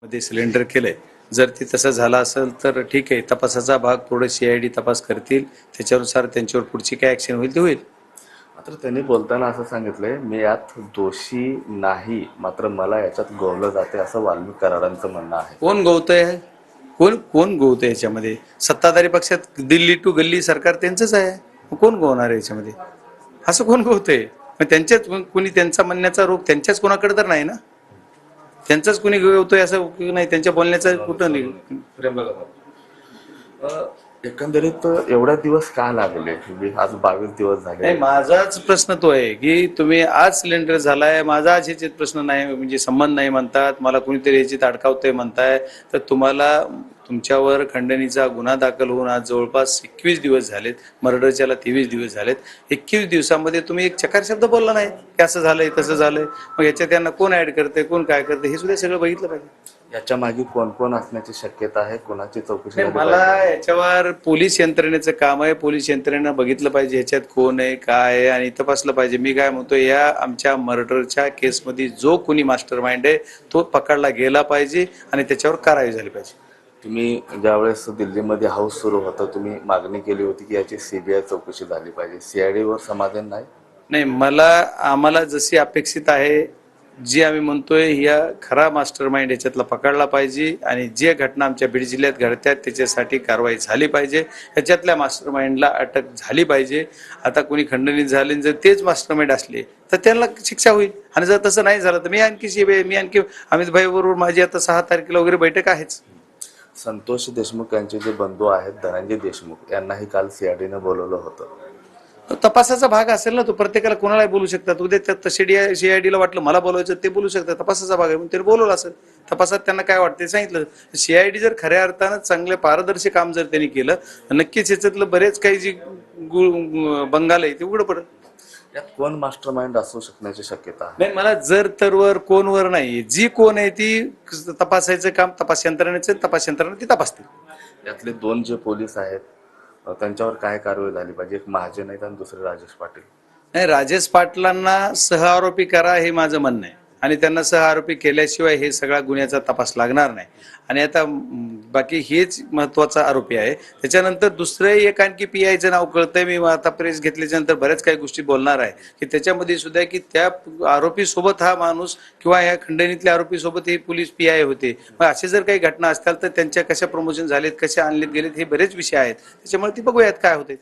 मध्ये सिलेंडर केलंय. जर ते तसं झालं असेल तर ठीक आहे, तपासाचा भाग थोडं CID तपास करतील, त्याच्यानुसार त्यांच्यावर पुढची काय ऍक्शन होईल ते होईल. मात्र त्यांनी बोलताना असं सांगितलंय, मी यात दोषी नाही, मात्र मला याच्यात गोवलं जाते, असं वाल्मिक कराडांचं म्हणणं आहे. कोण गोवतंय? कोण कोण गोवतंय याच्यामध्ये? सत्ताधारी पक्षात दिल्ली टू गल्ली सरकार त्यांचंच आहे. मग कोण गोवणार आहे याच्यामध्ये? असं कोण गोवतंय? मग त्यांच्याच कोणी त्यांचा म्हणण्याचा रोग त्यांच्याच कोणाकडे तर नाही ना, त्यांचाच कोणी गोवतोय असं नाही, त्यांच्या बोलण्याचं कुठं नाही. एकंदरीत एवढ्या दिवस का लागले? आज 22 दिवस झाले. नाही, माझाच प्रश्न तो आहे की तुम्ही आज सिलेंडर झालाय, माझा आज ह्याच्यात प्रश्न नाही, म्हणजे संबंध नाही म्हणतात, मला कुणीतरी ह्याच्यात अडकावतंय म्हणताय, तर तुम्हाला तुमच्यावर खंडणीचा गुन्हा दाखल होऊन आज जवळपास 21 दिवस झालेत, मर्डरच्याला 23 दिवस झालेत. 21 दिवसामध्ये तुम्ही एक चकार शब्द बोलला नाही की असं झालंय तसं झालंय. मग याच्यात त्यांना कोण ऍड करते, कोण काय करते, हे सुद्धा सगळं बघितलं पाहिजे. याच्या मागे कोण कोण असण्याची शक्यता आहे, कोणाची चौकशी झाली मला पाहिजे? याच्यावर पोलीस यंत्रणेचं काम आहे. पोलीस यंत्रणेनं बघितलं पाहिजे ह्याच्यात कोण आहे काय आहे आणि तपासलं पाहिजे. मी काय म्हणतो, या आमच्या मर्डरच्या केसमध्ये जो कोणी मास्टर माइंड आहे तो पकडला गेला पाहिजे आणि त्याच्यावर कारवाई झाली पाहिजे. तुम्ही ज्यावेळेस दिल्लीमध्ये हाऊस सुरू होतं, तुम्ही मागणी केली होती की याची CBI चौकशी झाली पाहिजे. CID वर समाधान नाही? नाही, आम्हाला जशी अपेक्षित आहे, जी आम्ही म्हणतोय, या खरा मास्टर माइंड याच्यातला पकडला पाहिजे आणि जे घटना आमच्या बीड जिल्ह्यात घडतात त्याच्यासाठी कारवाई झाली पाहिजे. ह्याच्यातल्या मास्टर माइंडला अटक झाली पाहिजे. आता कोणी खंडणीत झाले, जर तेच मास्टर माइंड असले तर त्यांना शिक्षा होईल, आणि जर तसं नाही झालं तर मी आणखी अमित भाई बरोबर माझी आता 6 तारखेला वगैरे बैठक आहेच. संतोष देशमुख यांचे जे बंधू आहेत, धनंजय देशमुख, यांनाही काल CIDनं बोलवलं होतं. तपासाचा भाग असेल ना, तो प्रत्येकाला कोणालाही बोलू शकतात. उद्या CIDला वाटलं मला बोलवायचं, ते बोलू शकतात. तपासाचा भाग आहे म्हणून त्यांनी बोलवलं असेल. तपासात त्यांना काय वाटते सांगितलं. CID जर खऱ्या अर्थानं चांगले पारदर्शी काम जर त्यांनी केलं तर नक्कीच याच्यातलं बरेच काही जी बंगाल आहे ते उघडं पडेल. यात कोण मास्टर माइंड असू शकण्याची शक्यता आहे? नाही, मला जर तरवर कोणवर नाही, जी कोण आहे ती तपासायचं काम तपास यंत्रणेचं, तपास यंत्रणा ती तपासतील. यातले 2 जे पोलीस आहेत त्यांच्यावर काय कारवाई झाली पाहिजे? एक महाजन आहेत आणि दुसरे राजेश पाटील. नाही, राजेश पाटलांना सहआरोपी करा हे माझं म्हणणं आहे, आणि त्यांना सहआरोपी केल्याशिवाय हे सगळ्या गुन्ह्याचा तपास लागणार नाही. आणि आता बाकी हेच महत्वाचा आरोपी आहे. त्याच्यानंतर दुसरे एक आणखी PIचं नाव कळतंय. मी आता प्रेस घेतल्याच्या नंतर बऱ्याच काही गोष्टी बोलणार आहे की त्याच्यामध्ये सुद्धा की त्या आरोपी सोबत हा माणूस किंवा या खंडणीतल्या आरोपी सोबत हे पोलीस PI होते. मग असे जर काही घटना असतील तर त्यांच्या कशा प्रमोशन झालेत, कशा आणलेत गेलेत, हे बरेच विषय आहेत. त्याच्यामुळे ती बघूयात काय होते.